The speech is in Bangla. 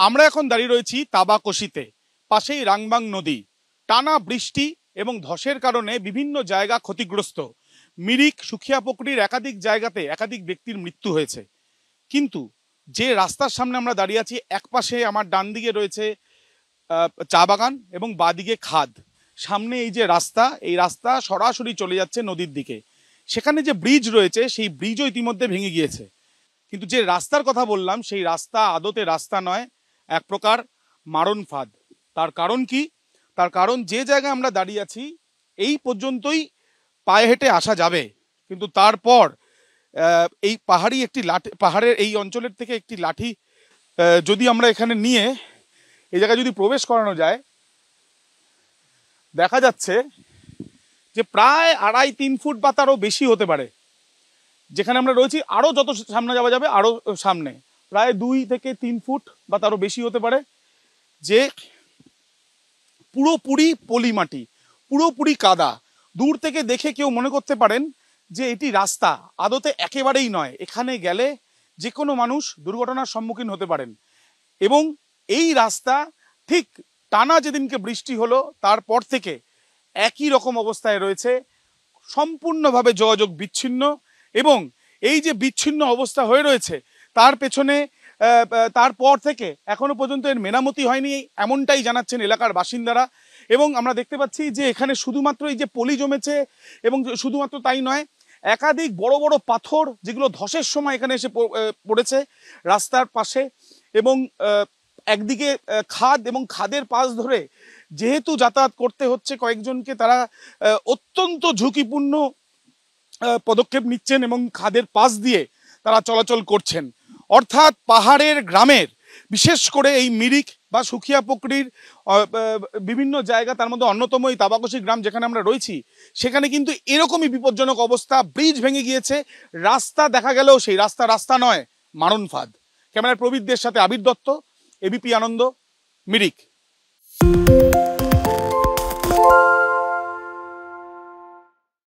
আমরা এখন দাঁড়িয়ে রয়েছি তাবাকশিতে, পাশেই রাংবাং নদী। টানা বৃষ্টি এবং ধসের কারণে বিভিন্ন জায়গা ক্ষতিগ্রস্ত। মিরিক, সুখিয়াপুকুরির একাধিক জায়গাতে একাধিক ব্যক্তির মৃত্যু হয়েছে। কিন্তু যে রাস্তার সামনে আমরা দাঁড়িয়ে আছি, এক পাশে আমার ডান দিকে রয়েছে চা বাগান এবং বাদিকে খাদ। সামনে এই যে রাস্তা, এই রাস্তা সরাসরি চলে যাচ্ছে নদীর দিকে। সেখানে যে ব্রিজ রয়েছে, সেই ব্রিজও ইতিমধ্যে ভেঙে গিয়েছে। কিন্তু যে রাস্তার কথা বললাম, সেই রাস্তা আদতে রাস্তা নয়, এক প্রকার মারণ ফাঁদ। তার কারণ কি? তার কারণ যে জায়গায় আমরা দাঁড়িয়ে আছি এই পর্যন্তই পায়ে হেঁটে আসা যাবে, কিন্তু তারপর এই পাহাড়ি একটি লাঠি, পাহাড়ের এই অঞ্চলের থেকে একটি লাঠি যদি আমরা এখানে নিয়ে এই জায়গায় যদি প্রবেশ করানো যায়, দেখা যাচ্ছে যে প্রায় 2.5-3 ফুট বা তারও বেশি হতে পারে। যেখানে আমরা রয়েছি আরও যত সামনে যাওয়া যাবে আরও সামনে প্রায় 2 থেকে 3 ফুট বা তারও বেশি হতে পারে। যে পুরোপুরি পলি মাটি, পুরোপুরি কাদা। দূর থেকে দেখে কেউ মনে করতে পারেন যে এটি রাস্তা, আদতে একেবারেই নয়। এখানে গেলে যে কোনো মানুষ দুর্ঘটনার সম্মুখীন হতে পারেন। এবং এই রাস্তা ঠিক টানা যেদিনকে বৃষ্টি হলো তারপর থেকে একই রকম অবস্থায় রয়েছে, সম্পূর্ণভাবে যোগাযোগ বিচ্ছিন্ন। এবং এই যে বিচ্ছিন্ন অবস্থা হয়ে রয়েছে, তার পেছনে তারপর থেকে এখনো পর্যন্ত এর মেরামতি হয়নি, এমনটাই জানাচ্ছেন এলাকার বাসিন্দারা। এবং আমরা দেখতে পাচ্ছি যে এখানে শুধুমাত্র এই যে পলি জমেছে, এবং শুধুমাত্র তাই নয়, একাধিক বড় বড় পাথর যেগুলো ধসের সময় এখানে এসে পড়েছে রাস্তার পাশে। এবং একদিকে খাদ, এবং খাদের পাশ ধরে যেহেতু যাতায়াত করতে হচ্ছে কয়েকজনকে, তারা অত্যন্ত ঝুঁকিপূর্ণ পদক্ষেপ নিচ্ছেন এবং খাদের পাশ দিয়ে তারা চলাচল করছেন। অর্থাৎ পাহাড়ের গ্রামের, বিশেষ করে এই মিরিক বা সুখিয়াপুকুরির বিভিন্ন জায়গা, তার মধ্যে অন্যতম এই তাবাকশি গ্রাম যেখানে আমরা রয়েছি, সেখানে কিন্তু এরকমই বিপজ্জনক অবস্থা। ব্রিজ ভেঙে গিয়েছে, রাস্তা দেখা গেলেও সেই রাস্তা নয়, মারণ ফাঁদ। ক্যামেরার প্রবীরদের সাথে আবির দত্ত, এবিপি আনন্দ, মিরিক।